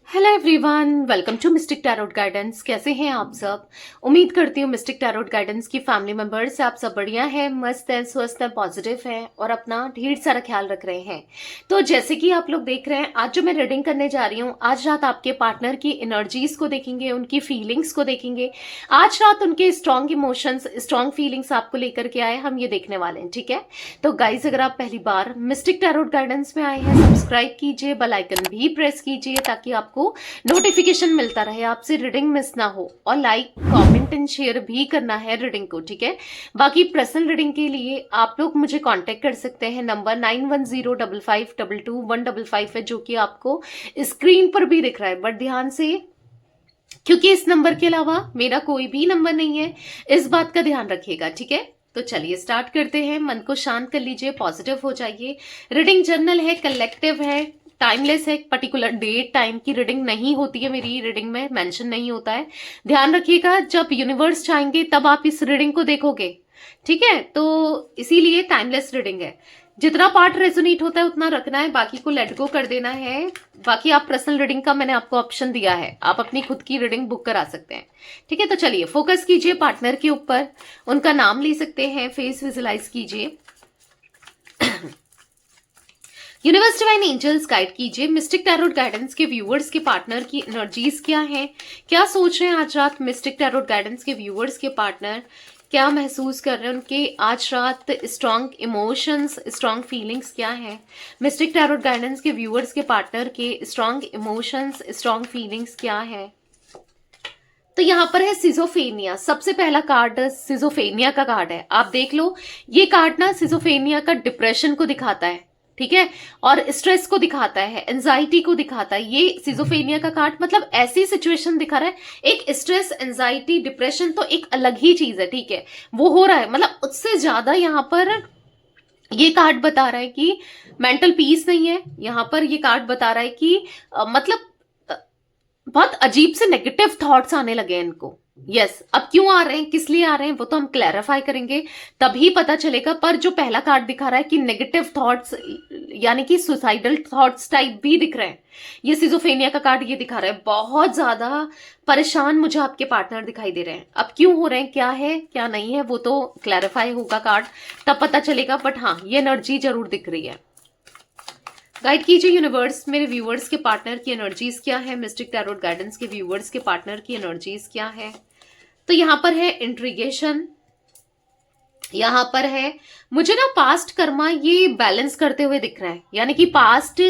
Hello everyone, welcome to mystic tarot guidance. कैसे हैं आप सब? उम्मीद करती हूँ मिस्टिक टैरोट गाइडेंस की फैमिली मेंबर्स आप सब बढ़िया हैं, मस्त हैं, स्वस्थ हैं, पॉजिटिव हैं और अपना ढेर सारा ख्याल रख रहे हैं। तो जैसे कि आप लोग देख रहे हैं, आज जो मैं रीडिंग करने जा रही हूँ, आज रात आपके पार्टनर की एनर्जीज को देखेंगे, उनकी फीलिंग्स को देखेंगे। आज रात उनके स्ट्रॉन्ग इमोशंस, स्ट्रॉन्ग फीलिंग्स आपको लेकर के आए, हम ये देखने वाले हैं। ठीक है, तो गाइज अगर आप पहली बार मिस्टिक टैरोट गाइडेंस में आए हैं, सब्सक्राइब कीजिए, बेल आइकन भी प्रेस कीजिए ताकि आपको नोटिफिकेशन मिलता रहे, आपसे रीडिंग मिस ना हो। और लाइक, कमेंट एंड शेयर भी करना है रीडिंग को। ठीक है, बाकी पर्सनल रीडिंग के लिए आप लोग मुझे कांटेक्ट कर सकते हैं। नंबर 9105522155 है, जो कि आपको स्क्रीन पर भी दिख रहा है। बट ध्यान से, क्योंकि इस नंबर के अलावा मेरा कोई भी नंबर नहीं है, इस बात का ध्यान रखिएगा। ठीक है, तो चलिए स्टार्ट करते हैं। मन को शांत कर लीजिए, पॉजिटिव हो जाइए। रीडिंग जर्नल है, कलेक्टिव है, टाइमलेस है। पर्टिकुलर डेट टाइम की रीडिंग नहीं होती है, मेरी रीडिंग में मेंशन नहीं होता है। ध्यान रखिएगा, जब यूनिवर्स चाहेंगे तब आप इस रीडिंग को देखोगे। ठीक है, तो इसीलिए टाइमलेस रीडिंग है। जितना पार्ट रेजोनेट होता है उतना रखना है, बाकी को लेट गो कर देना है। बाकी आप पर्सनल रीडिंग का मैंने आपको ऑप्शन दिया है, आप अपनी खुद की रीडिंग बुक करा सकते हैं। ठीक है, तो चलिए फोकस कीजिए पार्टनर के ऊपर, उनका नाम ले सकते हैं, फेस विजुलाइज कीजिए। यूनिवर्स डिवाइन एंजल्स गाइड कीजिए, मिस्टिक टैरोट गाइडेंस के व्यूअर्स के पार्टनर की एनर्जीज क्या हैं, क्या सोच रहे हैं आज रात मिस्टिक टैरोट गाइडेंस के व्यूअर्स के पार्टनर, क्या महसूस कर रहे हैं उनके आज रात स्ट्रॉन्ग इमोशंस, स्ट्रॉन्ग फीलिंग्स क्या है। मिस्टिक टैरोट गाइडेंस के व्यूअर्स के पार्टनर के स्ट्रॉन्ग इमोशंस, स्ट्रॉन्ग फीलिंग्स क्या है। तो यहाँ पर है सिजोफेनिया। सबसे पहला कार्ड सिजोफेनिया का कार्ड है, आप देख लो। ये कार्ड ना सिजोफेनिया का डिप्रेशन को दिखाता है, ठीक है, और स्ट्रेस को दिखाता है, एंजाइटी को दिखाता है। ये सिजोफेनिया का कार्ड मतलब ऐसी सिचुएशन दिखा रहा है, एक स्ट्रेस, एंजाइटी, डिप्रेशन तो एक अलग ही चीज है। ठीक है, वो हो रहा है, मतलब उससे ज्यादा यहाँ पर ये कार्ड बता रहा है कि मेंटल पीस नहीं है। यहाँ पर ये कार्ड बता रहा है कि मतलब बहुत अजीब से नेगेटिव थॉट्स आने लगे हैं इनको। यस, अब क्यों आ रहे हैं, किस लिए आ रहे हैं, वो तो हम क्लैरिफाई करेंगे, तभी पता चलेगा। पर जो पहला कार्ड दिखा रहा है कि नेगेटिव थॉट्स, यानी कि सुसाइडल थॉट्स टाइप भी दिख रहे हैं। ये सिजोफेनिया का कार्ड ये दिखा रहा है, बहुत ज्यादा परेशान मुझे आपके पार्टनर दिखाई दे रहे हैं। अब क्यों हो रहे हैं, क्या है क्या नहीं है, वो तो क्लैरिफाई होगा कार्ड, तब पता चलेगा। बट हाँ, ये एनर्जी जरूर दिख रही है। गाइड कीजिए यूनिवर्स, मेरे व्यूअर्स के पार्टनर की एनर्जीज क्या है, मिस्टिक टैरोट गाइडेंस के व्यूअर्स के पार्टनर की एनर्जीज क्या है। तो यहां पर है इंट्रीगेशन, यहां पर है मुझे ना पास्ट कर्मा ये बैलेंस करते हुए दिख रहा है, यानी कि पास्ट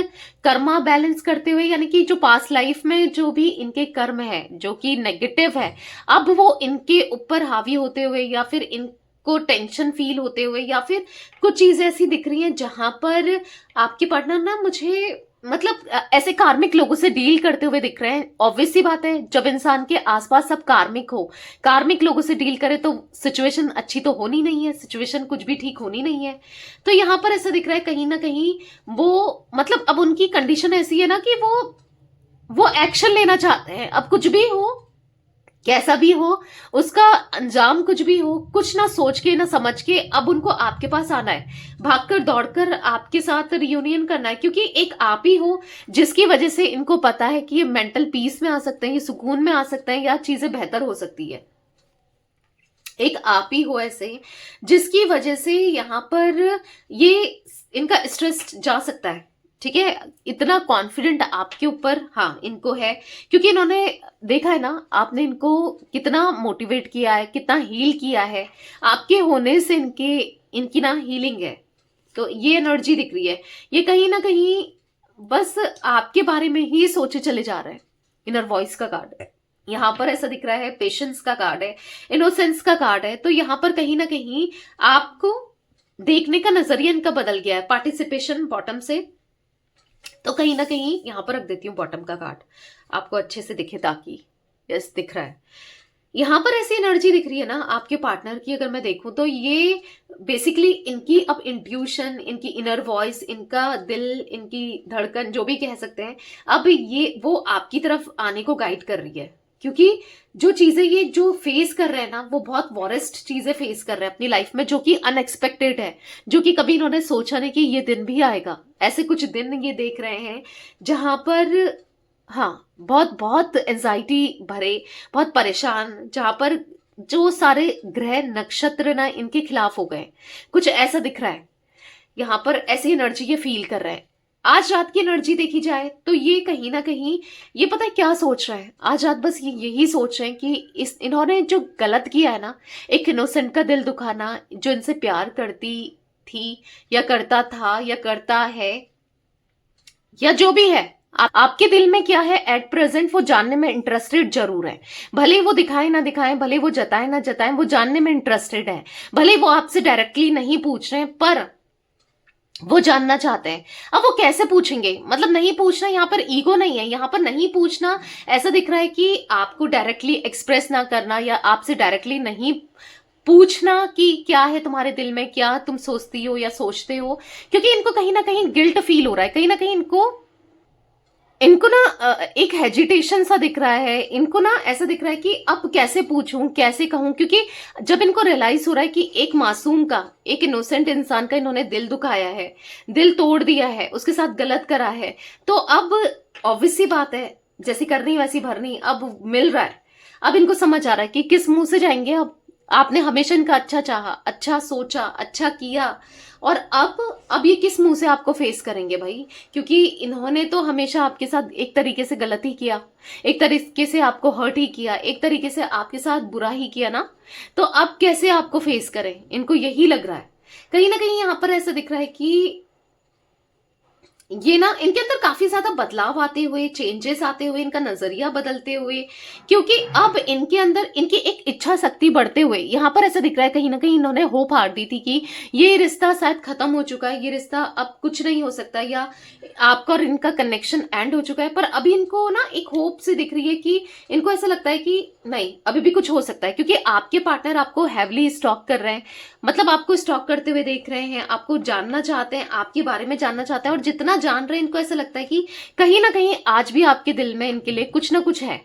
कर्मा बैलेंस करते हुए, यानी कि जो पास्ट लाइफ में जो भी इनके कर्म है जो कि नेगेटिव है, अब वो इनके ऊपर हावी होते हुए या फिर इनको टेंशन फील होते हुए, या फिर कुछ चीजें ऐसी दिख रही हैं जहां पर आपके पार्टनर ना मुझे मतलब ऐसे कार्मिक लोगों से डील करते हुए दिख रहे हैं। ऑब्वियस सी बात है, जब इंसान के आसपास सब कार्मिक हो, कार्मिक लोगों से डील करे तो सिचुएशन अच्छी तो होनी नहीं है, सिचुएशन कुछ भी ठीक होनी नहीं है। तो यहाँ पर ऐसा दिख रहा है कहीं ना कहीं वो मतलब अब उनकी कंडीशन ऐसी है ना कि वो एक्शन लेना चाहते हैं। अब कुछ भी हो, कैसा भी हो, उसका अंजाम कुछ भी हो, कुछ ना सोच के ना समझ के अब उनको आपके पास आना है, भागकर दौड़कर आपके साथ रियूनियन करना है। क्योंकि एक आप ही हो जिसकी वजह से इनको पता है कि ये मेंटल पीस में आ सकते हैं, ये सुकून में आ सकते हैं, या चीजें बेहतर हो सकती है। एक आप ही हो ऐसे जिसकी वजह से यहाँ पर ये इनका स्ट्रेस जा सकता है। ठीक है, इतना कॉन्फिडेंट आपके ऊपर हाँ इनको है, क्योंकि इन्होंने देखा है ना आपने इनको कितना मोटिवेट किया है, कितना हील किया है। आपके होने से इनकी ना हीलिंग है। तो ये एनर्जी दिख रही है, ये कहीं ना कहीं बस आपके बारे में ही सोचे चले जा रहे हैं। इनर वॉइस का कार्ड है यहाँ पर, ऐसा दिख रहा है। पेशेंस का कार्ड है, इनोसेंस का कार्ड है। तो यहाँ पर कहीं ना कहीं आपको देखने का नजरिया इनका बदल गया है। पार्टिसिपेशन बॉटम से, तो कहीं ना कहीं यहां पर रख देती हूँ बॉटम का कार्ड, आपको अच्छे से दिखे ताकि। यस, दिख रहा है। यहां पर ऐसी एनर्जी दिख रही है ना आपके पार्टनर की, अगर मैं देखूं तो ये बेसिकली इनकी अब इंट्यूशन, इनकी इनर वॉइस, इनका दिल, इनकी धड़कन जो भी कह सकते हैं, अब ये वो आपकी तरफ आने को गाइड कर रही है। क्योंकि जो चीजें ये जो फेस कर रहे हैं ना, वो बहुत वॉरेस्ट चीजें फेस कर रहे हैं अपनी लाइफ में, जो कि अनएक्सपेक्टेड है, जो कि कभी इन्होंने सोचा नहीं कि ये दिन भी आएगा। ऐसे कुछ दिन ये देख रहे हैं जहां पर हाँ, बहुत बहुत एंजाइटी भरे, बहुत परेशान, जहां पर जो सारे ग्रह नक्षत्र ना इनके खिलाफ हो गए, कुछ ऐसा दिख रहा है। यहाँ पर ऐसी एनर्जी ये फील कर रहा है। आज रात की एनर्जी देखी जाए तो ये कहीं ना कहीं, ये पता है क्या सोच रहा है आज रात, बस ये यही सोच रहे हैं कि इस इन्होंने जो गलत किया है ना, एक इनोसेंट का दिल दुखाना, जो इनसे प्यार करती थी या करता था या करता है या जो भी है, आपके दिल में क्या है एट प्रेजेंट वो जानने में इंटरेस्टेड जरूर है। भले वो दिखाए ना दिखाए, भले वो जताए ना जताए, वो जानने में इंटरेस्टेड है। भले वो आपसे डायरेक्टली नहीं पूछ रहे हैं, पर वो जानना चाहते हैं। अब वो कैसे पूछेंगे, मतलब नहीं पूछना, यहाँ पर ईगो नहीं है, यहाँ पर नहीं पूछना ऐसा दिख रहा है कि आपको डायरेक्टली एक्सप्रेस ना करना या आपसे डायरेक्टली नहीं पूछना कि क्या है तुम्हारे दिल में, क्या तुम सोचती हो या सोचते हो, क्योंकि इनको कहीं ना कहीं गिल्ट फील हो रहा है, कहीं ना कहीं इनको इनको ना एक हेजिटेशन सा दिख रहा है। इनको ना ऐसा दिख रहा है कि अब कैसे पूछूं, कैसे कहूं, क्योंकि जब इनको रियलाइज हो रहा है कि एक मासूम का, एक इनोसेंट इंसान का इन्होंने दिल दुखाया है, दिल तोड़ दिया है, उसके साथ गलत करा है, तो अब ऑब्वियस सी बात है, जैसी करनी वैसी भरनी, अब मिल रहा है। अब इनको समझ आ रहा है कि किस मुंह से जाएंगे। अब आपने हमेशा इनका अच्छा चाहा, अच्छा सोचा, अच्छा किया, और अब ये किस मुंह से आपको फेस करेंगे भाई, क्योंकि इन्होंने तो हमेशा आपके साथ एक तरीके से गलत ही किया, एक तरीके से आपको हर्ट ही किया, एक तरीके से आपके साथ बुरा ही किया ना, तो अब कैसे आपको फेस करें, इनको यही लग रहा है। कहीं ना कहीं यहां पर ऐसा दिख रहा है कि ये ना इनके अंदर काफी ज्यादा बदलाव आते हुए, चेंजेस आते हुए, इनका नजरिया बदलते हुए, क्योंकि अब इनके अंदर इनकी एक इच्छा शक्ति बढ़ते हुए, यहाँ पर ऐसा दिख रहा है कहीं ना कहीं इन्होंने होप हार दी थी कि ये रिश्ता शायद खत्म हो चुका है, ये रिश्ता अब कुछ नहीं हो सकता, या आपका और इनका कनेक्शन एंड हो चुका है। पर अभी इनको ना एक होप से दिख रही है कि इनको ऐसा लगता है कि नहीं, अभी भी कुछ हो सकता है, क्योंकि आपके पार्टनर आपको हैवली स्टॉक कर रहे हैं, मतलब आपको स्टॉक करते हुए देख रहे हैं, आपको जानना चाहते हैं, आपके बारे में जानना चाहते हैं, और जितना जान रहे हैं इनको ऐसा लगता है कि कहीं ना कहीं आज भी आपके दिल में इनके लिए कुछ ना कुछ है।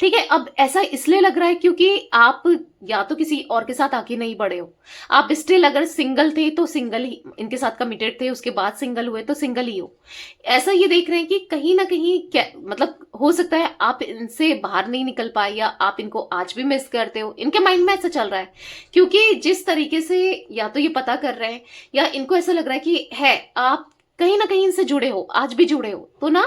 ठीक है, अब ऐसा इसलिए लग रहा है क्योंकि आप या तो किसी और के साथ आगे नहीं बढ़े हो, आप स्टिल अगर सिंगल थे तो सिंगल ही, इनके साथ कमिटेड थे, उसके बाद सिंगल हुए तो सिंगल ही हो। ऐसा ये देख रहे हैं कि कहीं ना कहीं क्या, मतलब हो सकता है आप इनसे बाहर नहीं निकल पाए, या आप इनको आज भी मिस करते हो, इनके माइंड में ऐसा चल रहा है। क्योंकि जिस तरीके से या तो ये पता कर रहे हैं, या इनको ऐसा लग रहा है कि है आप कहीं ना कहीं इनसे जुड़े हो, आज भी जुड़े हो, तो ना,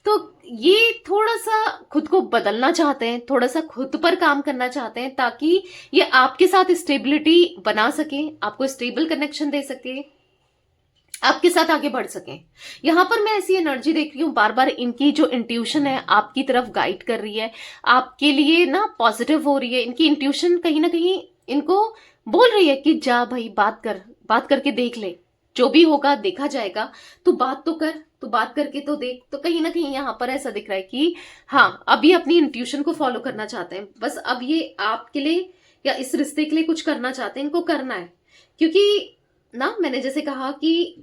तो ये थोड़ा सा खुद को बदलना चाहते हैं, थोड़ा सा खुद पर काम करना चाहते हैं, ताकि ये आपके साथ स्टेबिलिटी बना सके, आपको स्टेबल कनेक्शन दे सके, आपके साथ आगे बढ़ सके। यहां पर मैं ऐसी एनर्जी देख रही हूँ, बार बार इनकी जो इंट्यूशन है आपकी तरफ गाइड कर रही है, आपके लिए ना पॉजिटिव हो रही है। इनकी इंट्यूशन कहीं ना कहीं इनको बोल रही है कि जा भाई, बात कर, बात करके देख ले, जो भी होगा देखा जाएगा, तू बात तो कर, तू बात करके तो देख। तो कहीं ना कहीं यहाँ पर ऐसा दिख रहा है कि हाँ, अब ये अपनी इंट्यूशन को फॉलो करना चाहते हैं, बस अब ये आपके लिए या इस रिश्ते के लिए कुछ करना चाहते हैं, इनको करना है। क्योंकि ना, मैंने जैसे कहा कि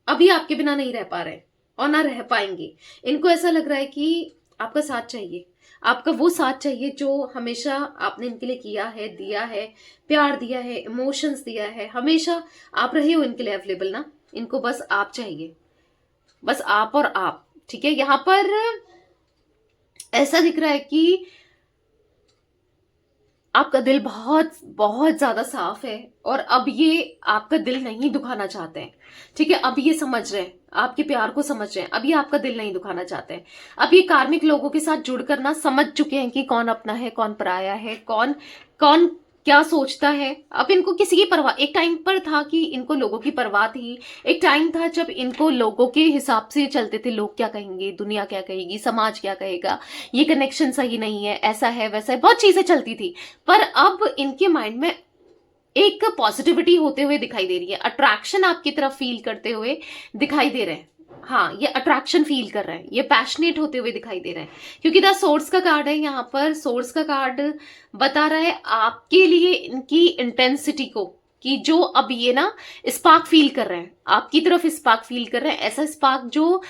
अभी आपके बिना नहीं रह पा रहे और ना रह पाएंगे। इनको ऐसा लग रहा है कि आपका साथ चाहिए, आपका वो साथ चाहिए जो हमेशा आपने इनके लिए किया है, दिया है, प्यार दिया है, इमोशंस दिया है, हमेशा आप रहे हो इनके लिए अवेलेबल ना। इनको बस आप चाहिए, बस आप और आप। ठीक है, यहां पर ऐसा दिख रहा है कि आपका दिल बहुत बहुत ज्यादा साफ है, और अब ये आपका दिल नहीं दुखाना चाहते हैं। ठीक है, अब ये समझ रहे हैं, आपके प्यार को समझ रहे हैं, अब ये आपका दिल नहीं दुखाना चाहते हैं। अब ये कार्मिक लोगों के साथ जुड़कर ना समझ चुके हैं कि कौन अपना है, कौन पराया है, कौन कौन क्या सोचता है। अब इनको किसी की परवाह, एक टाइम पर था कि इनको लोगों की परवाह थी, एक टाइम था जब इनको लोगों के हिसाब से चलते थे, लोग क्या कहेंगे, दुनिया क्या कहेगी, समाज क्या कहेगा, ये कनेक्शन सही नहीं है, ऐसा है वैसा है, बहुत चीजें चलती थी। पर अब इनके माइंड में एक पॉजिटिविटी होते हुए दिखाई दे रही है, अट्रैक्शन आपकी तरफ फील करते हुए दिखाई दे रहे हैं। हाँ, ये अट्रैक्शन फील कर रहे हैं, ये पैशनेट होते हुए दिखाई दे रहे हैं, क्योंकि द सोर्स का कार्ड है यहाँ पर। सोर्स का कार्ड बता रहा है आपके लिए इनकी इंटेंसिटी को, कि जो अब ये ना स्पार्क फील कर रहे हैं, आपकी तरफ स्पार्क फील कर रहे हैं, ऐसा स्पार्क जो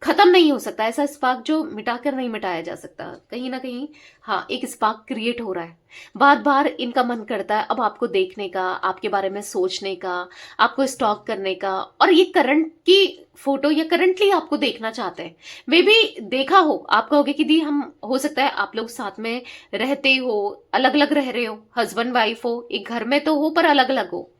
खत्म नहीं हो सकता, ऐसा स्पार्क जो मिटाकर नहीं मिटाया जा सकता। कहीं ना कहीं हाँ, एक स्पार्क क्रिएट हो रहा है। बार बार इनका मन करता है अब आपको देखने का, आपके बारे में सोचने का, आपको स्टॉक करने का, और ये करंट की फोटो या करंटली आपको देखना चाहते हैं। वे भी देखा हो, आप कहोगे कि दी हम, हो सकता है आप लोग साथ में रहते हो, अलग अलग रह रहे हो, हस्बैंड वाइफ हो, एक घर में तो हो पर अलग अलग हो,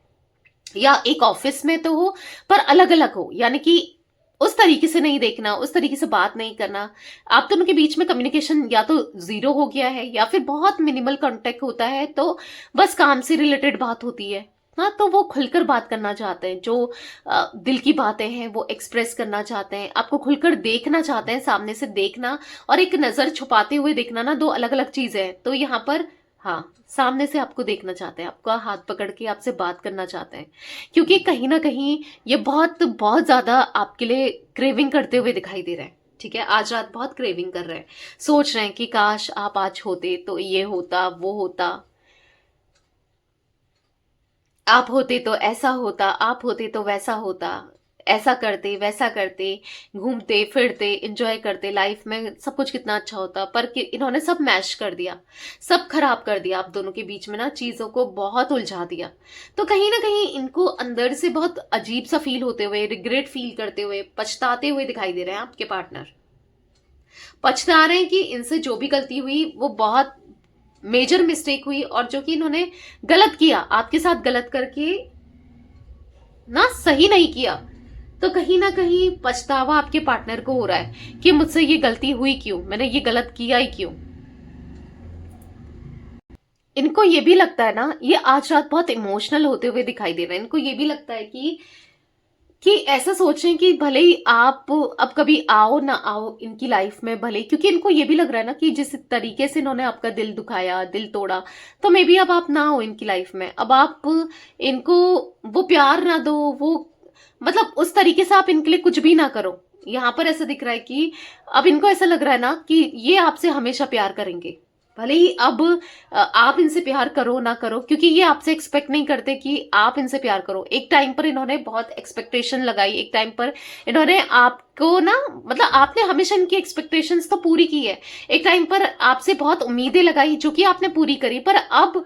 या एक ऑफिस में तो हो पर अलग अलग हो, यानी कि उस तरीके से नहीं देखना, उस तरीके से बात नहीं करना। आप दोनों के बीच में कम्युनिकेशन या तो जीरो हो गया है या फिर बहुत मिनिमल कांटेक्ट होता है, तो बस काम से रिलेटेड बात होती है। हाँ, तो वो खुलकर बात करना चाहते हैं, जो दिल की बातें हैं वो एक्सप्रेस करना चाहते हैं, आपको खुलकर देखना चाहते हैं। सामने से देखना और एक नजर छुपाते हुए देखना ना, दो अलग अलग चीजें हैं। तो यहाँ पर हाँ, सामने से आपको देखना चाहते हैं, आपका हाथ पकड़ के आपसे बात करना चाहते हैं, क्योंकि कहीं ना कहीं ये बहुत बहुत ज्यादा आपके लिए क्रेविंग करते हुए दिखाई दे रहे हैं। ठीक है, आज रात बहुत क्रेविंग कर रहे हैं, सोच रहे हैं कि काश आप आज होते तो ये होता, वो होता, आप होते तो ऐसा होता, आप होते तो वैसा होता, ऐसा करते वैसा करते, घूमते फिरते एंजॉय करते, लाइफ में सब कुछ कितना अच्छा होता। पर कि इन्होंने सब मैश कर दिया, सब खराब कर दिया, आप दोनों के बीच में ना चीजों को बहुत उलझा दिया। तो कहीं ना कहीं इनको अंदर से बहुत अजीब सा फील होते हुए, रिग्रेट फील करते हुए, पछताते हुए दिखाई दे रहे हैं। आपके पार्टनर पछता रहे हैं कि इनसे जो भी गलती हुई वो बहुत मेजर मिस्टेक हुई, और जो कि इन्होंने गलत किया, आपके साथ गलत करके ना, सही नहीं किया। तो कहीं ना कहीं पछतावा आपके पार्टनर को हो रहा है कि मुझसे ये गलती हुई क्यों, मैंने ये गलत किया ही क्यों। इनको ये भी लगता है ना, ये आज रात बहुत इमोशनल होते हुए दिखाई दे रहे हैं। इनको ये भी लगता है कि ऐसा सोचें कि भले ही आप अब कभी आओ ना आओ इनकी लाइफ में, भले, क्योंकि इनको ये भी लग रहा है ना कि जिस तरीके से इन्होंने आपका दिल दुखाया, दिल तोड़ा, तो मे बी अब आप ना हो इनकी लाइफ में, अब आप इनको वो प्यार ना दो, वो मतलब उस तरीके से आप इनके लिए कुछ भी ना करो। यहाँ पर ऐसा दिख रहा है कि अब इनको ऐसा लग रहा है ना कि ये आपसे हमेशा प्यार करेंगे, भले ही अब आप इनसे प्यार करो ना करो, क्योंकि ये आपसे एक्सपेक्ट नहीं करते कि आप इनसे प्यार करो। एक टाइम पर इन्होंने बहुत एक्सपेक्टेशन लगाई, एक टाइम पर इन्होंने आपको ना, मतलब आपने हमेशा इनकी एक्सपेक्टेशंस तो पूरी की है, एक टाइम पर आपसे बहुत उम्मीदें लगाई जो कि आपने पूरी करी। पर अब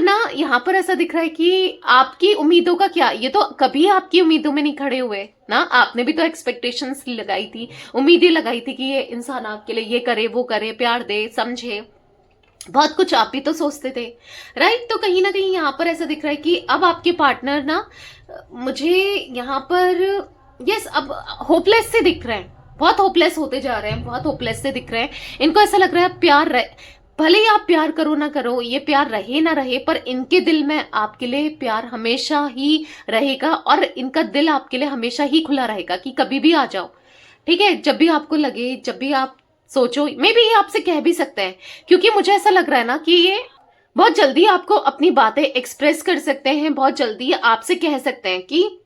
ना यहाँ पर ऐसा दिख रहा है कि आपकी उम्मीदों का क्या, ये तो कभी आपकी उम्मीदों में नहीं खड़े हुए ना, आपने भी तो एक्सपेक्टेशंस लगाई थी, उम्मीदें लगाई थी कि ये इंसान आपके लिए ये करे, वो करे, प्यार दे, समझे, बहुत कुछ आप भी तो सोचते थे, राइट। तो कहीं ना कहीं यहाँ पर ऐसा दिख रहा है कि अब आपके पार्टनर ना, मुझे यहाँ पर, यस, अब होपलेस से दिख रहे हैं, बहुत होपलेस होते जा रहे हैं, बहुत होपलेस से दिख रहे हैं। इनको ऐसा लग रहा है प्यार भले ही आप प्यार करो ना करो, ये प्यार रहे ना रहे, पर इनके दिल में आपके लिए प्यार हमेशा ही रहेगा, और इनका दिल आपके लिए हमेशा ही खुला रहेगा कि कभी भी आ जाओ। ठीक है, जब भी आपको लगे, जब भी आप सोचो, मे बी ये आपसे कह भी सकते हैं, क्योंकि मुझे ऐसा लग रहा है ना कि ये बहुत जल्दी आपको अपनी बातें एक्सप्रेस कर सकते हैं, बहुत जल्दी आपसे कह सकते हैं कि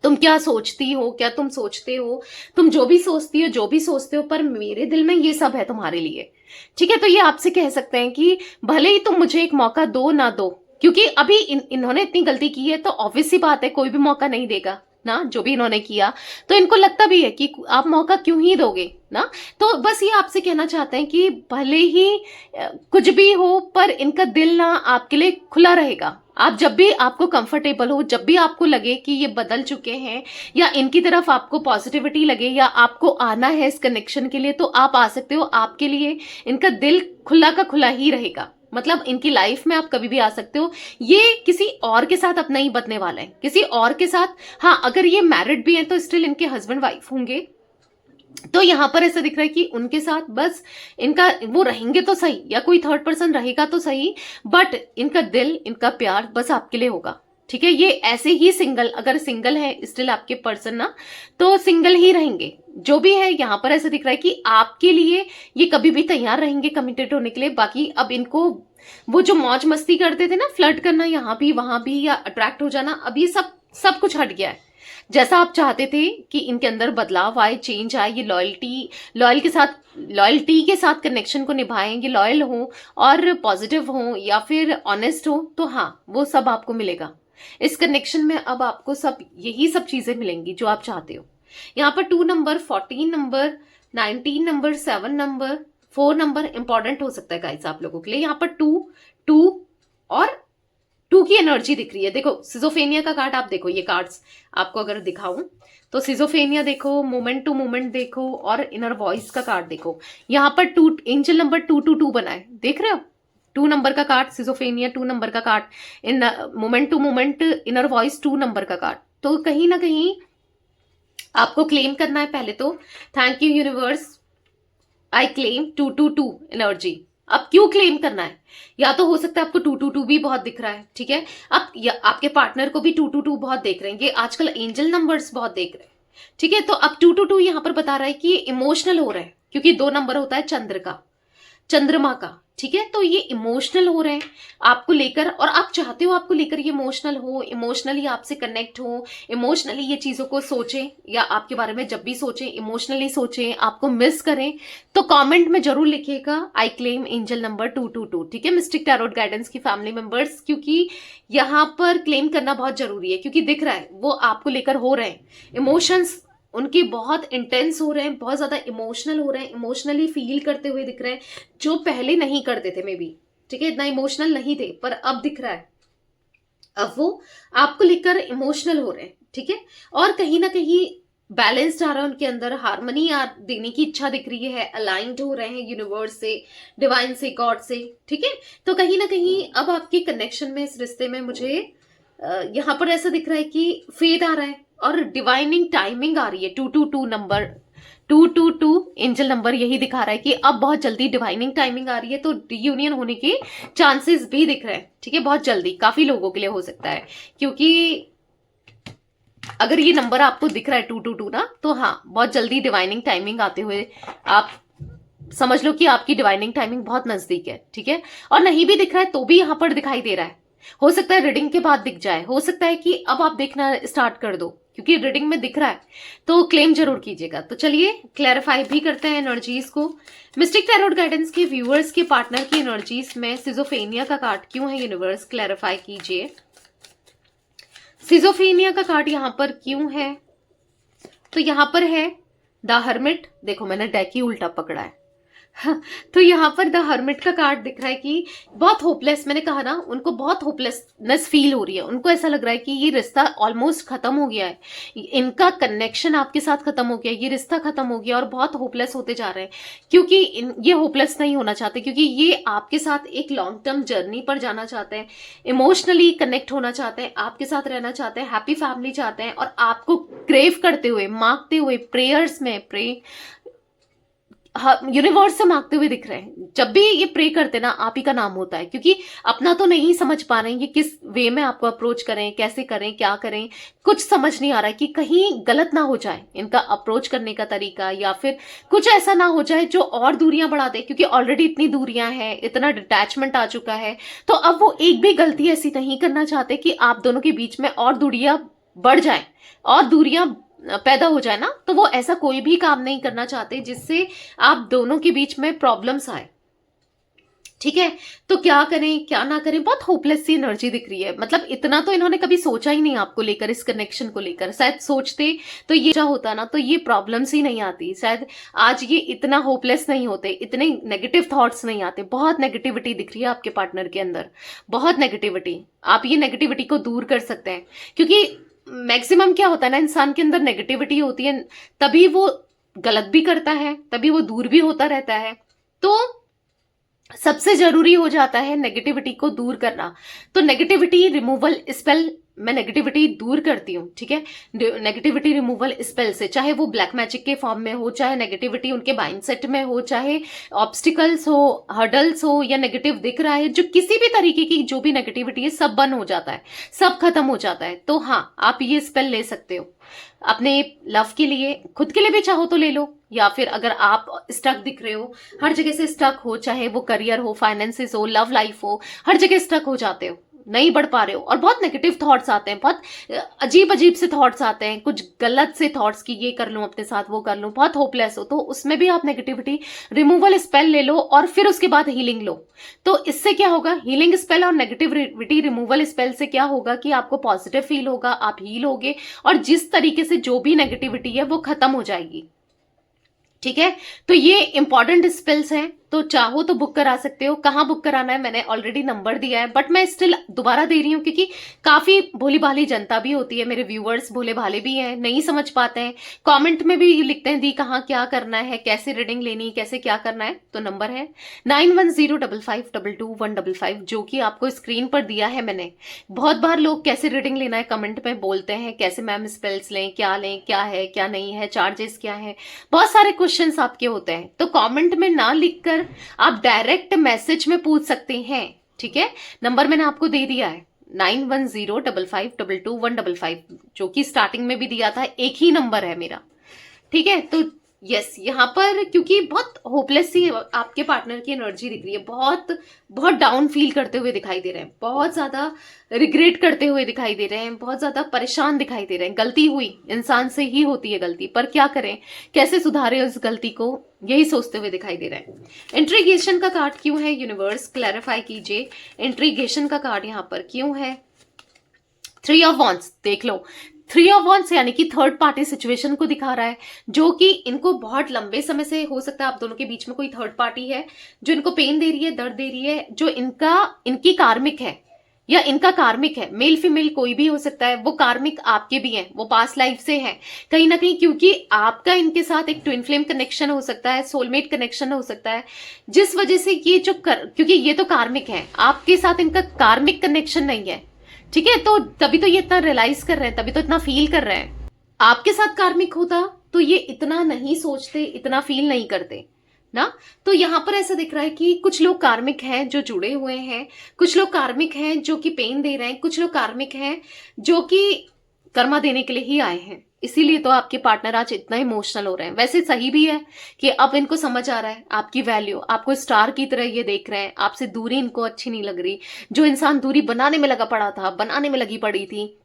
तुम क्या सोचती हो, क्या तुम सोचते हो, तुम जो भी सोचती हो, जो भी सोचते हो, पर मेरे दिल में ये सब है तुम्हारे लिए। ठीक है, तो ये आपसे कह सकते हैं कि भले ही तुम मुझे एक मौका दो ना दो, क्योंकि अभी इन्होंने इतनी गलती की है, तो ऑब्वियस सी बात है कोई भी मौका नहीं देगा ना, जो भी इन्होंने किया। तो इनको लगता भी है कि आप मौका क्यों ही दोगे ना। तो बस ये आपसे कहना चाहते हैं कि भले ही कुछ भी हो, पर इनका दिल ना आपके लिए खुला रहेगा। आप जब भी आपको कंफर्टेबल हो, जब भी आपको लगे कि ये बदल चुके हैं, या इनकी तरफ आपको पॉजिटिविटी लगे, या आपको आना है इस कनेक्शन के लिए, तो आप आ सकते हो। आपके लिए इनका दिल खुला का खुला ही रहेगा, मतलब इनकी लाइफ में आप कभी भी आ सकते हो। ये किसी और के साथ अब नहीं बदलने वाले हैं, किसी और के साथ। हाँ, अगर ये मैरिड भी हैं तो स्टिल इनके हस्बैंड वाइफ होंगे। तो यहां पर ऐसा दिख रहा है कि उनके साथ बस इनका वो रहेंगे तो सही, या कोई थर्ड पर्सन रहेगा तो सही, बट इनका दिल, इनका प्यार बस आपके लिए होगा। ठीक है, ये ऐसे ही सिंगल, अगर सिंगल है स्टिल आपके पर्सन ना, तो सिंगल ही रहेंगे। जो भी है यहाँ पर ऐसा दिख रहा है कि आपके लिए ये कभी भी तैयार रहेंगे कमिटेड होने के लिए। बाकी अब इनको वो जो मौज मस्ती करते थे ना, फ्लर्ट करना यहाँ भी वहां भी, या अट्रैक्ट हो जाना, अब ये सब कुछ हट गया है। जैसा आप चाहते थे कि इनके अंदर बदलाव आए, चेंज आए, ये लॉयल्टी के साथ कनेक्शन को निभाएं, ये लॉयल हो और पॉजिटिव हो या फिर ऑनेस्ट हो, तो हाँ, वो सब आपको मिलेगा इस कनेक्शन में। अब आपको यही सब चीजें मिलेंगी जो आप चाहते हो। यहाँ पर 2 number, 14 number, 19 number, 7 number, 4 number important हो सकता है गाइस आप लोगों के लिए। यहाँ पर 2 2 और टू की एनर्जी दिख रही है। देखो सिजोफेनिया का कार्ड आप देखो, ये कार्ड्स आपको अगर दिखाऊं तो सिजोफेनिया देखो, मोमेंट टू मोमेंट देखो, और इनर वॉइस का कार्ड देखो। यहाँ पर टू, एंजल नंबर 222 बना है, देख रहे हो? 2 नंबर का कार्ड सिजोफेनिया, 2 नंबर का card in moment to moment, inner voice 2 number का कार्ड। तो कहीं ना कहीं आपको क्लेम करना है पहले तो, thank you universe, I claim 222 energy. अब क्यों क्लेम करना है? या तो हो सकता है आपको 222 भी बहुत दिख रहा है, ठीक है? अब आपके पार्टनर को भी 222 बहुत देख रहे हैं, ये आजकल एंजल नंबर्स बहुत देख रहे हैं, ठीक है? तो अब 222 यहां पर बता रहा है कि इमोशनल हो रहे हैं, क्योंकि 2 नंबर होता है चंद्रमा का, ठीक है? तो ये इमोशनल हो रहे हैं आपको लेकर, और आप चाहते हो आपको लेकर ये इमोशनल हो, इमोशनली आपसे कनेक्ट हो, इमोशनली ये चीजों को सोचें, या आपके बारे में जब भी सोचें इमोशनली सोचें, आपको मिस करें, तो कमेंट में जरूर लिखिएगा आई क्लेम एंजल नंबर 222, ठीक है? मिस्टिक टैरोट गाइडेंस की फैमिली मेंबर्स, क्योंकि यहाँ पर क्लेम करना बहुत जरूरी है, क्योंकि दिख रहा है वो आपको लेकर हो रहे हैं, इमोशंस उनके बहुत इंटेंस हो रहे हैं, बहुत ज्यादा इमोशनल हो रहे हैं, इमोशनली फील करते हुए दिख रहे हैं, जो पहले नहीं करते थे मे बी, ठीक है? इतना इमोशनल नहीं थे, पर अब दिख रहा है, अब वो आपको लेकर इमोशनल हो रहे हैं, ठीक है? और कहीं ना कहीं बैलेंस्ड आ रहा है उनके अंदर, हार्मनी देने की इच्छा दिख रही है, अलाइंड हो रहे हैं यूनिवर्स से, डिवाइन से, गॉड से, ठीक है? तो कहीं ना कहीं अब आपके कनेक्शन में, इस रिश्ते में मुझे यहाँ पर ऐसा दिख रहा है कि फेथ आ रहा है और डिवाइनिंग टाइमिंग आ रही है। 222 नंबर, 222 एंजल नंबर यही दिखा रहा है कि अब बहुत जल्दी डिवाइनिंग टाइमिंग आ रही है, तो रियूनियन होने के चांसेस भी दिख रहे हैं, ठीक है? बहुत जल्दी, काफी लोगों के लिए हो सकता है, क्योंकि अगर ये नंबर आपको दिख रहा है 222 ना, तो हाँ, बहुत जल्दी डिवाइनिंग टाइमिंग आते हुए आप समझ लो कि आपकी डिवाइनिंग टाइमिंग बहुत नजदीक है, ठीक है? और नहीं भी दिख रहा है तो भी यहां पर दिखाई दे रहा है, हो सकता है रीडिंग के बाद दिख जाए, हो सकता है कि अब आप देखना स्टार्ट कर दो, क्योंकि रीडिंग में दिख रहा है, तो क्लेम जरूर कीजिएगा। तो चलिए क्लैरिफाई भी करते हैं एनर्जीज को। मिस्टिक टैरोट गाइडेंस के व्यूअर्स के पार्टनर की एनर्जीज में सिजोफेनिया का कार्ड क्यों है, यूनिवर्स क्लैरिफाई कीजिए। सिजोफेनिया का कार्ड यहां पर क्यों है? तो यहां पर है द हर्मिट, देखो मैंने डेक ही उल्टा पकड़ा है। तो यहाँ पर द हर्मिट का कार्ड दिख रहा है कि बहुत होपलेस, मैंने कहा ना, उनको बहुत होपलेसनेस फील हो रही है, उनको ऐसा लग रहा है कि ये रिश्ता ऑलमोस्ट खत्म हो गया है, इनका कनेक्शन आपके साथ खत्म हो गया, ये रिश्ता खत्म हो गया, और बहुत होपलेस होते जा रहे हैं, क्योंकि ये होपलेस नहीं होना चाहते, क्योंकि ये आपके साथ एक लॉन्ग टर्म जर्नी पर जाना चाहते हैं, इमोशनली कनेक्ट होना चाहते हैं, आपके साथ रहना चाहते हैं, हैप्पी फैमिली चाहते हैं, और आपको क्रेव करते हुए, मांगते हुए, प्रेयर्स में यूनिवर्स से मांगते हुए दिख रहे हैं। जब भी ये प्रे करते ना, आप ही का नाम होता है, क्योंकि अपना तो नहीं समझ पा रहे हैं, ये किस वे में आपको अप्रोच करें, कैसे करें, क्या करें, कुछ समझ नहीं आ रहा है कि कहीं गलत ना हो जाए इनका अप्रोच करने का तरीका, या फिर कुछ ऐसा ना हो जाए जो और दूरियां बढ़ा दे, क्योंकि ऑलरेडी इतनी दूरियां हैं, इतना डिटैचमेंट आ चुका है, तो अब वो एक भी गलती ऐसी नहीं करना चाहते कि आप दोनों के बीच में और दूरियां बढ़ जाए और दूरियां पैदा हो जाए ना, तो वो ऐसा कोई भी काम नहीं करना चाहते जिससे आप दोनों के बीच में प्रॉब्लम्स आए, ठीक है? तो क्या करें क्या ना करें, बहुत होपलेस सी एनर्जी दिख रही है। मतलब इतना तो इन्होंने कभी सोचा ही नहीं आपको लेकर, इस कनेक्शन को लेकर। शायद सोचते तो ये क्या होता ना, तो ये प्रॉब्लम्स ही नहीं आती, शायद आज ये इतना होपलेस नहीं होते, इतने नेगेटिव थॉट्स नहीं आते। बहुत नेगेटिविटी दिख रही है आपके पार्टनर के अंदर, बहुत नेगेटिविटी। आप ये नेगेटिविटी को दूर कर सकते हैं, क्योंकि मैक्सिमम क्या होता है ना, इंसान के अंदर नेगेटिविटी होती है, तभी वो गलत भी करता है, तभी वो दूर भी होता रहता है। तो सबसे जरूरी हो जाता है नेगेटिविटी को दूर करना। तो नेगेटिविटी रिमूवल स्पेल, मैं नेगेटिविटी दूर करती हूँ, ठीक है? नेगेटिविटी रिमूवल स्पेल से, चाहे वो ब्लैक मैजिक के फॉर्म में हो, चाहे नेगेटिविटी उनके माइंडसेट में हो, चाहे ऑब्स्टिकल्स हो, हर्डल्स हो, या नेगेटिव दिख रहा है, जो किसी भी तरीके की जो भी नेगेटिविटी है, सब बंद हो जाता है, सब खत्म हो जाता है। तो हाँ, आप ये स्पेल ले सकते हो अपने लव के लिए, खुद के लिए भी चाहो तो ले लो, या फिर अगर आप स्टक दिख रहे हो, हर जगह से स्टक हो, चाहे वो करियर हो, फाइनेंसेस हो, लव लाइफ हो, हर जगह स्टक हो जाते हो, नहीं बढ़ पा रहे हो, और बहुत नेगेटिव थॉट्स आते हैं, बहुत अजीब अजीब से थॉट्स आते हैं, कुछ गलत से थॉट्स कि ये कर लूं अपने साथ, वो कर लूं, बहुत होपलेस हो, तो उसमें भी आप नेगेटिविटी रिमूवल स्पेल ले लो, और फिर उसके बाद हीलिंग लो। तो इससे क्या होगा, हीलिंग स्पेल और नेगेटिविटी रिमूवल स्पेल से क्या होगा कि आपको पॉजिटिव फील होगा, आप हील होगे, और जिस तरीके से जो भी नेगेटिविटी है वो खत्म हो जाएगी, ठीक है? तो ये इंपॉर्टेंट स्पेल्स हैं, तो चाहो तो बुक करा सकते हो। कहाँ बुक कराना है मैंने ऑलरेडी नंबर दिया है, बट मैं स्टिल दोबारा दे रही हूँ क्योंकि काफी भोली भाली जनता भी होती है, मेरे व्यूअर्स भोले भाले भी हैं, नहीं समझ पाते हैं, कमेंट में भी लिखते हैं दी कहाँ क्या करना है, कैसे रीडिंग लेनी, कैसे क्या करना है। तो नंबर है 9105522155 जो कि आपको स्क्रीन पर दिया है मैंने। बहुत बार लोग कैसे रीडिंग लेना है कमेंट में बोलते हैं, कैसे मैम स्पेल्स लें, क्या है क्या नहीं है, चार्जेस क्या है, बहुत सारे क्वेश्चंस आपके होते हैं। तो कमेंट में ना लिखकर आप डायरेक्ट मैसेज में पूछ सकते हैं, ठीक है। नंबर मैंने आपको दे दिया है 9105522155 जो कि स्टार्टिंग में भी दिया था, एक ही नंबर है मेरा, ठीक है। तो यस, यहाँ पर क्योंकि बहुत होपलेस सी आपके पार्टनर की एनर्जी दिख रही है, बहुत बहुत डाउन फील करते हुए दिखाई दे रहे हैं, बहुत ज्यादा रिग्रेट करते हुए दिखाई दे रहे हैं, बहुत ज्यादा परेशान दिखाई दे रहे हैं। गलती हुई, इंसान से ही होती है गलती, पर क्या करें, कैसे सुधारें उस गलती को, यही सोचते हुए दिखाई दे रहे हैं। इंट्रीगेशन का कार्ड क्यों है यूनिवर्स, क्लैरिफाई कीजिए। इंट्रीगेशन का कार्ड यहाँ पर क्यों है। 3 ऑफ वॉन्ड्स देख लो, 3 ऑफ वॉन्ड्स यानी कि थर्ड पार्टी सिचुएशन को दिखा रहा है, जो कि इनको बहुत लंबे समय से हो सकता है आप दोनों के बीच में कोई थर्ड पार्टी है जो इनको पेन दे रही है, दर्द दे रही है, जो इनकी कार्मिक है या इनका कार्मिक है, मेल फीमेल कोई भी हो सकता है। वो कार्मिक आपके भी हैं, वो पास्ट लाइफ से हैं कहीं ना कहीं, क्योंकि आपका इनके साथ एक ट्विन फ्लेम कनेक्शन हो सकता है, सोलमेट कनेक्शन हो सकता है, जिस वजह से ये जो क्योंकि ये तो कार्मिक है, आपके साथ इनका कार्मिक कनेक्शन नहीं है, ठीक है। तो तभी तो ये इतना रियलाइज कर रहे हैं, तभी तो इतना फील कर रहे हैं। आपके साथ कार्मिक होता तो ये इतना नहीं सोचते, इतना फील नहीं करते ना। तो यहां पर ऐसा दिख रहा है कि कुछ लोग कार्मिक हैं जो जुड़े हुए हैं, कुछ लोग कार्मिक हैं जो कि पेन दे रहे हैं, कुछ लोग कार्मिक हैं जो कि कर्मा देने के लिए ही आए हैं। इसीलिए तो आपके पार्टनर आज इतना इमोशनल हो रहे हैं। वैसे सही भी है कि अब इनको समझ आ रहा है आपकी वैल्यू, आपको स्टार की तरह ये देख रहे हैं, आपसे दूरी इनको अच्छी नहीं लग रही। जो इंसान दूरी बनाने में लगा पड़ा था, बनाने में लगी पड़ी थी,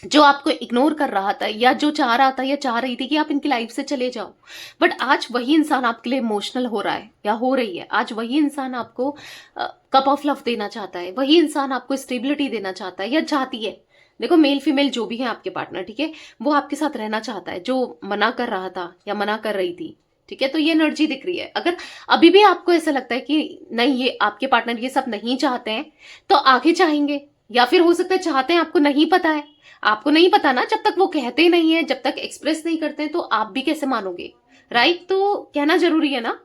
जो आपको इग्नोर कर रहा था या जो चाह रहा था या चाह रही थी कि आप इनकी लाइफ से चले जाओ, बट आज वही इंसान आपके लिए इमोशनल हो रहा है या हो रही है। आज वही इंसान आपको कप ऑफ लव देना चाहता है, वही इंसान आपको स्टेबिलिटी देना चाहता है या चाहती है। देखो मेल फीमेल जो भी है आपके पार्टनर, ठीक है, वो आपके साथ रहना चाहता है, जो मना कर रहा था या मना कर रही थी, ठीक है। तो ये एनर्जी दिख रही है। अगर अभी भी आपको ऐसा लगता है कि नहीं ये आपके पार्टनर ये सब नहीं चाहते हैं, तो आगे चाहेंगे, या फिर हो सकता है चाहते हैं, आपको नहीं पता है। आपको नहीं पता ना, जब तक वो कहते नहीं है, जब तक एक्सप्रेस नहीं करते हैं, तो आप भी कैसे मानोगे, राइट। तो कहना जरूरी है ना।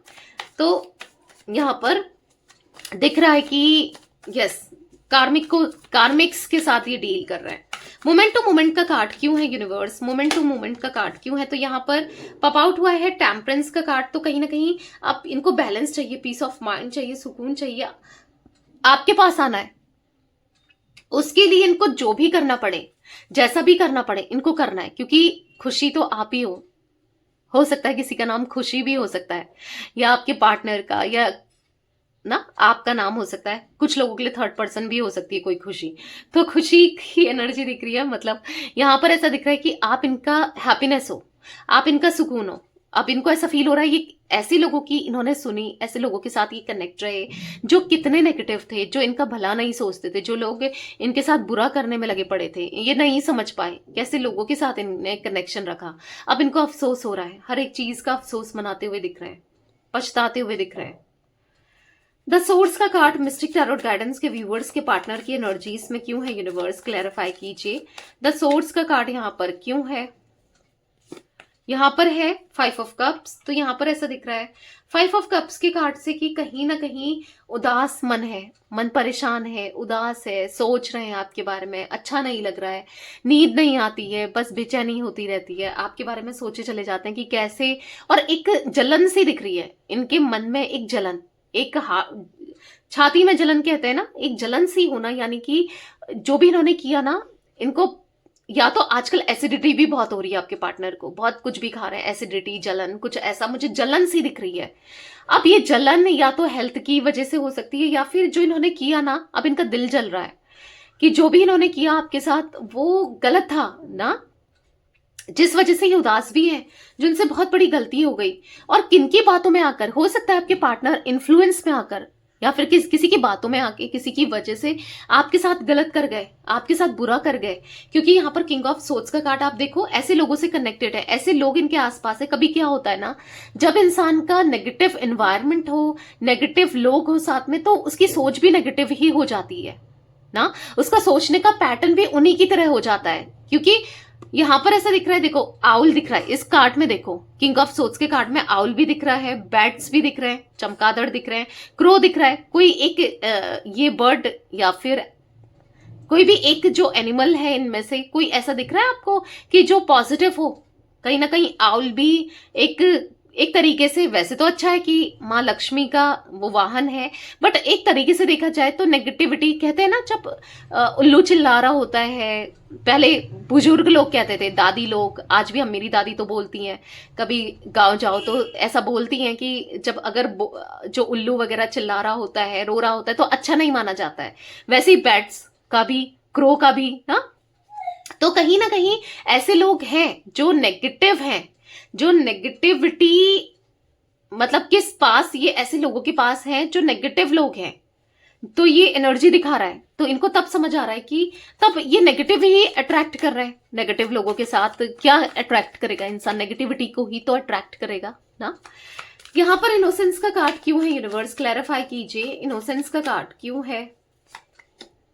तो यहां पर दिख रहा है कि यस, कार्मिक्स के साथ ये डील कर रहे हैं। मोमेंट टू मोमेंट का कार्ड क्यों है यूनिवर्स, मोमेंट टू मोमेंट का कार्ड क्यों है। तो यहाँ पर पॉप आउट हुआ है टेम्परेंस का कार्ड। तो कहीं ना कहीं आप इनको बैलेंस चाहिए, पीस ऑफ माइंड चाहिए, सुकून चाहिए, आपके पास आना है। उसके लिए इनको जो भी करना पड़े, जैसा भी करना पड़े, इनको करना है, क्योंकि खुशी तो आप ही हो सकता है किसी का नाम खुशी भी हो सकता है, या आपके पार्टनर का, या ना आपका नाम हो सकता है। कुछ लोगों के लिए थर्ड पर्सन भी हो सकती है कोई खुशी। तो खुशी की एनर्जी दिख रही है, मतलब यहाँ पर ऐसा दिख रहा है कि आप इनका हैप्पीनेस हो, आप इनका सुकून हो। अब इनको ऐसा फील हो रहा है ये ऐसे लोगों की इन्होंने सुनी, ऐसे लोगों के साथ ये कनेक्ट रहे जो कितने नेगेटिव थे, जो इनका भला नहीं सोचते थे, जो लोग इनके साथ बुरा करने में लगे पड़े थे, ये नहीं समझ पाए कैसे लोगों के साथ इनने कनेक्शन रखा। अब इनको अफसोस हो रहा है, हर एक चीज का अफसोस मनाते हुए दिख रहे हैं, पछताते हुए दिख रहे हैं। द सोर्स का कार्ड मिस्टिक टैरोट गाइडेंस के व्यूअर्स के पार्टनर की एनर्जीज में क्यों है यूनिवर्स, क्लैरिफाई कीजिए। द सोर्स का कार्ड यहाँ पर क्यों है। यहाँ पर है 5 ऑफ कप्स। तो यहाँ पर ऐसा दिख रहा है 5 ऑफ कप्स के कार्ड से कि कहीं ना कहीं उदास मन है, मन परेशान है, उदास है, सोच रहे हैं आपके बारे में, अच्छा नहीं लग रहा है, नींद नहीं आती है, बस बेचैनी होती रहती है, आपके बारे में सोचे चले जाते हैं कि कैसे। और एक जलन सी दिख रही है इनके मन में, एक जलन, एक छाती में जलन कहते हैं ना, एक जलन सी होना, यानी कि जो भी इन्होंने किया ना, इनको या तो आजकल एसिडिटी भी बहुत हो रही है आपके पार्टनर को, बहुत कुछ भी खा रहे हैं, एसिडिटी, जलन, कुछ ऐसा मुझे जलन सी दिख रही है। अब ये जलन या तो हेल्थ की वजह से हो सकती है, या फिर जो इन्होंने किया ना, अब इनका दिल जल रहा है कि जो भी इन्होंने किया आपके साथ वो गलत था ना, जिस वजह से ये उदास भी है, जो इनसे बहुत बड़ी गलती हो गई। और किनकी बातों में आकर, हो सकता है आपके पार्टनर इन्फ्लुएंस में आकर या फिर किसी की बातों में आके किसी की वजह से आपके साथ गलत कर गए, आपके साथ बुरा कर गए। क्योंकि यहाँ पर किंग ऑफ सोर्ड्स का कार्ड आप देखो, ऐसे लोगों से कनेक्टेड है, ऐसे लोग इनके आसपास है। कभी क्या होता है ना, जब इंसान का नेगेटिव एनवायरनमेंट हो, नेगेटिव लोग हो साथ में, तो उसकी सोच भी नेगेटिव ही हो जाती है ना, उसका सोचने का पैटर्न भी उन्हीं की तरह हो जाता है। क्योंकि यहां पर ऐसा दिख रहा है, देखो आउल दिख रहा है इस कार्ड में, देखो किंग ऑफ सोर्ड्स के कार्ड में आउल भी दिख रहा है, बैट्स भी दिख रहे हैं, चमगादड़ दिख रहे हैं, क्रो दिख रहा है। कोई एक ये बर्ड या फिर कोई भी एक जो एनिमल है इनमें से कोई ऐसा दिख रहा है आपको कि जो पॉजिटिव हो। कहीं ना कहीं आउल भी एक तरीके से, वैसे तो अच्छा है कि माँ लक्ष्मी का वो वाहन है, बट एक तरीके से देखा जाए तो नेगेटिविटी, कहते हैं ना जब उल्लू चिल्ला रहा होता है, पहले बुजुर्ग लोग कहते थे, दादी लोग, आज भी हम, मेरी दादी तो बोलती हैं, कभी गांव जाओ तो ऐसा बोलती हैं कि जब अगर जो उल्लू वगैरह चिल्ला रहा होता है, रो रहा होता है, तो अच्छा नहीं माना जाता है। वैसे ही बैट्स का भी, क्रो का भी ना, तो कहीं ना कहीं ऐसे लोग हैं जो नेगेटिव हैं, जो नेगेटिविटी, मतलब किस पास, ये ऐसे लोगों के पास हैं जो नेगेटिव लोग हैं, तो ये एनर्जी दिखा रहा है। तो इनको तब समझ आ रहा है कि तब ये नेगेटिव ही अट्रैक्ट कर रहे हैं। नेगेटिव लोगों के साथ क्या अट्रैक्ट करेगा इंसान, नेगेटिविटी को ही तो अट्रैक्ट करेगा ना। यहां पर इनोसेंस का कार्ड क्यों है, यूनिवर्स क्लैरिफाई कीजिए, इनोसेंस का कार्ड क्यों है।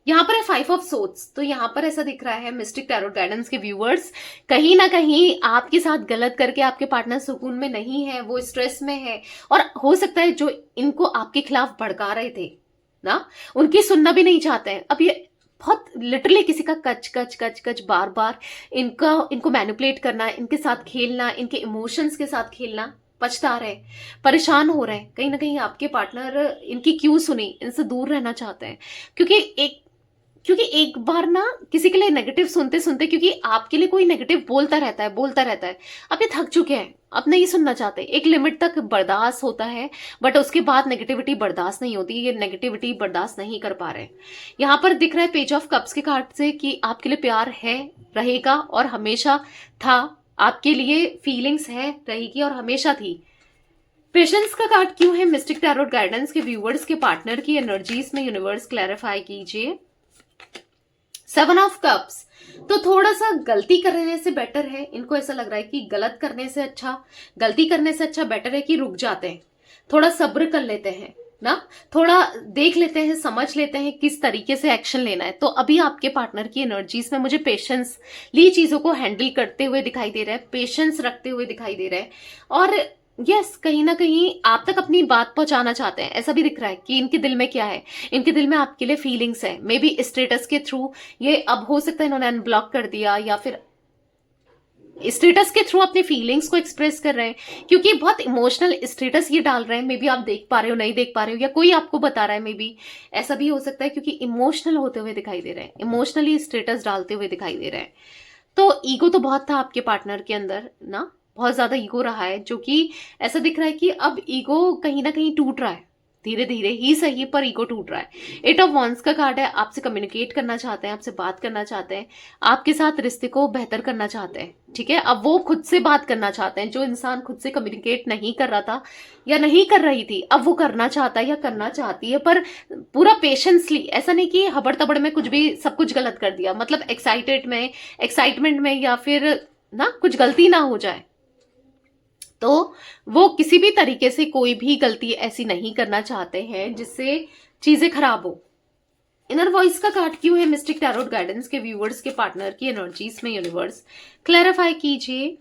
यहाँ पर है 5 ऑफ सोर्ड्स, तो यहाँ पर ऐसा दिख रहा है मिस्टिक टैरोट गाइडेंस के व्यूअर्स, कहीं ना कहीं आपके साथ गलत करके आपके पार्टनर सुकून में नहीं है, वो स्ट्रेस में है, और हो सकता है जो इनको आपके खिलाफ भड़का रहे थे ना, उनकी सुनना भी नहीं चाहते हैं। अब ये बहुत लिटरली किसी का कच कच कच कच बार बार इनको मैनिपुलेट करना, इनके साथ खेलना, इनके इमोशंस के साथ खेलना, पछता रहे, परेशान हो रहे हैं। कहीं ना कहीं आपके पार्टनर इनकी क्यों सुनी, इनसे दूर रहना चाहते हैं। क्योंकि एक बार ना किसी के लिए नेगेटिव सुनते सुनते, क्योंकि आपके लिए कोई नेगेटिव बोलता रहता है, अब ये थक चुके हैं, अब नहीं सुनना चाहते। एक लिमिट तक बर्दाश्त होता है, बट उसके बाद नेगेटिविटी बर्दाश्त नहीं होती, ये नेगेटिविटी बर्दाश्त नहीं कर पा रहे। यहाँ पर दिख रहा है पेज ऑफ कप्स के कार्ड से कि आपके लिए प्यार है, रहेगा और हमेशा था, आपके लिए फीलिंग्स है, रहेगी और हमेशा थी। पेशेंस का कार्ड क्यों है मिस्टिक टैरोट गाइडेंस के व्यूअर्स के पार्टनर की एनर्जीज में, यूनिवर्स क्लैरिफाई कीजिए। 7 ऑफ कप्स, तो थोड़ा सा गलती करने से बेटर है, इनको ऐसा लग रहा है कि गलती करने से अच्छा बेटर है कि रुक जाते हैं, थोड़ा सब्र कर लेते हैं ना, थोड़ा देख लेते हैं, समझ लेते हैं किस तरीके से एक्शन लेना है। तो अभी आपके पार्टनर की एनर्जीज में मुझे पेशेंसली चीजों को हैंडल करते हुए दिखाई दे रहा है, पेशेंस रखते हुए दिखाई दे रहा है, और यस कहीं ना कहीं आप तक अपनी बात पहुंचाना चाहते हैं। ऐसा भी दिख रहा है कि इनके दिल में क्या है, इनके दिल में आपके लिए फीलिंग्स है, मे बी स्टेटस के थ्रू, ये अब हो सकता है इन्होंने अनब्लॉक कर दिया या फिर स्टेटस के थ्रू अपने फीलिंग्स को एक्सप्रेस कर रहे हैं, क्योंकि बहुत इमोशनल स्टेटस ये डाल रहे हैं। मे बी आप देख पा रहे हो, नहीं देख पा रहे हो, या कोई आपको बता रहा है, मे बी ऐसा भी हो सकता है, क्योंकि इमोशनल होते हुए दिखाई दे रहे हैं, इमोशनली स्टेटस डालते हुए दिखाई दे रहे हैं। तो ईगो तो बहुत था आपके पार्टनर के अंदर ना, बहुत ज्यादा ईगो रहा है, जो कि ऐसा दिख रहा है कि अब ईगो कहीं ना कहीं टूट रहा है, धीरे धीरे ही सही पर ईगो टूट रहा है। 8 ऑफ वॉन्ड्स का कार्ड है, आपसे कम्युनिकेट करना चाहते हैं, आपसे बात करना चाहते हैं, आपके साथ रिश्ते को बेहतर करना चाहते हैं, ठीक है। अब वो खुद से बात करना चाहते हैं, जो इंसान खुद से कम्युनिकेट नहीं कर रहा था या नहीं कर रही थी, अब वो करना चाहता है या करना चाहती है, पर पूरा पेशेंसली, ऐसा नहीं कि हबड़ तबड़ में कुछ भी सब कुछ गलत कर दिया, मतलब एक्साइटमेंट में या फिर ना कुछ गलती ना हो जाए, तो वो किसी भी तरीके से कोई भी गलती ऐसी नहीं करना चाहते हैं जिससे चीजें खराब हो। इनर वॉइस का कार्ड क्यों है मिस्टिक टैरोट गाइडेंस के व्यूअर्स के पार्टनर की एनर्जीज में, यूनिवर्स क्लैरिफाई कीजिए।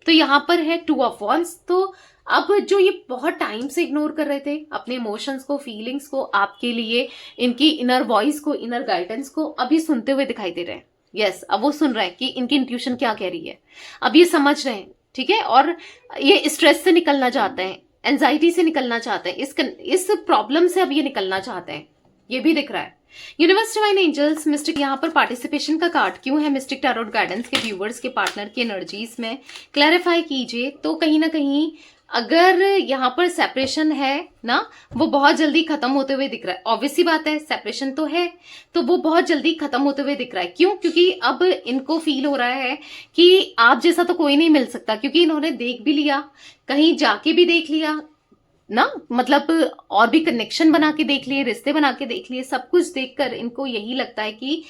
तो यहां पर है 2 ऑफ वॉन्ड्स, तो अब जो ये बहुत टाइम से इग्नोर कर रहे थे अपने इमोशंस को, फीलिंग्स को, आपके लिए इनकी इनर वॉइस को, इनर गाइडेंस को अभी सुनते हुए दिखाई दे रहे हैं। यस, अब वो सुन रहे हैं कि इनकी इंट्यूशन क्या कह रही है, अब ये समझ रहे हैं, ठीक है। और ये स्ट्रेस से निकलना चाहते हैं, एंजाइटी से निकलना चाहते हैं, इस प्रॉब्लम से अब ये निकलना चाहते हैं, ये भी दिख रहा है। यूनिवर्स डिवाइन एंजल्स मिस्टिक, यहाँ पर पार्टिसिपेशन का कार्ड क्यों है मिस्टिक टैरोट गाइडेंस के व्यूवर्स के पार्टनर की एनर्जीज में, क्लैरिफाई कीजिए। तो कहीं ना कहीं अगर यहाँ पर सेपरेशन है ना, वो बहुत जल्दी खत्म होते हुए दिख रहा है। ऑब्वियसली बात है, सेपरेशन तो है, तो वो बहुत जल्दी खत्म होते हुए दिख रहा है। क्यों? क्योंकि अब इनको फील हो रहा है कि आप जैसा तो कोई नहीं मिल सकता, क्योंकि इन्होंने देख भी लिया, कहीं जाके भी देख लिया, ना, मतलब और भी कनेक्शन बना के देख लिए, रिश्ते बना के देख लिए, सब कुछ देखकर इनको यही लगता है कि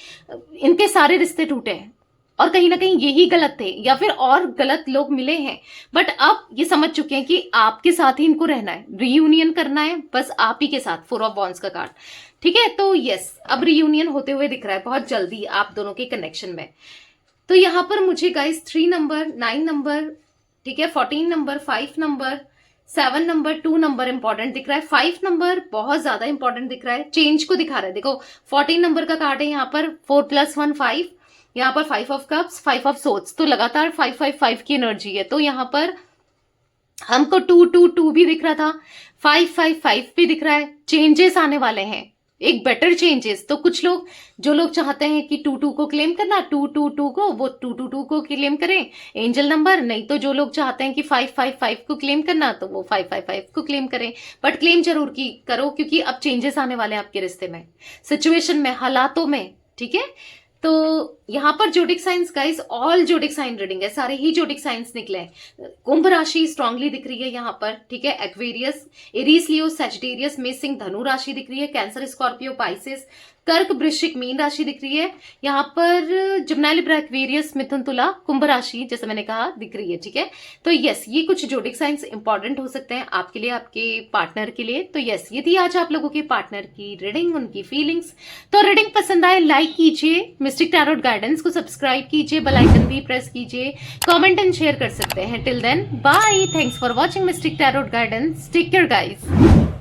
इनके सारे रिश्ते टूटे हैं और कहीं ना कहीं यही गलत थे या फिर और गलत लोग मिले हैं। बट अब ये समझ चुके हैं कि आपके साथ ही इनको रहना है, रीयूनियन करना है बस आप ही के साथ। 4 ऑफ वॉन्ड्स का कार्ड, ठीक है। तो यस, अब रीयूनियन होते हुए दिख रहा है बहुत जल्दी आप दोनों के कनेक्शन में। तो यहाँ पर मुझे गाइस 3 नंबर, 9 नंबर, ठीक है, 14 number, 5 number, 7 number, 2 number important दिख रहा है, 5 नंबर बहुत ज्यादा इंपॉर्टेंट दिख रहा है, चेंज को दिखा रहा है। देखो 14 नंबर का कार्ड है यहाँ पर, 4 + 1 5, यहाँ पर 5 ऑफ कप्स, 5 ऑफ सोर्ड्स, तो लगातार 5 5 5 की एनर्जी है। तो यहाँ पर हमको 2 2 2 भी दिख रहा था, 5 5 5 भी दिख रहा है। चेंजेस आने वाले हैं, एक बेटर चेंजेस। तो कुछ लोग, जो लोग चाहते हैं कि 2 2 को क्लेम करना, 2 2 2 को, वो 2 2 2 को क्लेम करें एंजल नंबर। नहीं तो जो लोग चाहते हैं कि 5 5 5 को क्लेम करना, तो वो 5 5 5 को क्लेम करें। बट क्लेम जरूर की करो, क्योंकि अब चेंजेस आने वाले हैं आपके रिश्ते में, सिचुएशन में, हालातों में, ठीक है। तो यहाँ पर zodiac science guys, all zodiac sign reading है, सारे ही जोडिक साइंस निकले हैं। कुंभ राशि स्ट्रांगली दिख रही है यहाँ पर, ठीक है। एक्वेरियस, एरीज, लियो, सैजिटेरियस, मेष, धनु राशि दिख रही है। कैंसर, स्कॉर्पियो, पाइसेस, कर्क, वृश्चिक, मीन राशि दिख रही है। यहाँ पर जिम्नाई, लिब्रा, एक्वेरियस, मिथुन, तुला, कुंभ राशि जैसे मैंने कहा दिख रही है, ठीक है। तो यस, ये कुछ जोडिक साइंस इंपॉर्टेंट हो सकते हैं आपके लिए, आपके पार्टनर के लिए। तो यस, ये थी आज आप लोगों के पार्टनर की रीडिंग, उनकी फीलिंग्स। तो रीडिंग पसंद आए लाइक कीजिए, मिस्टिक टैरोट गाइडेंस को सब्सक्राइब कीजिए, बेल आइकन भी प्रेस कीजिए, कमेंट एंड शेयर कर सकते हैं। Till then bye, thanks for watching mystic tarot guidance, take care guys.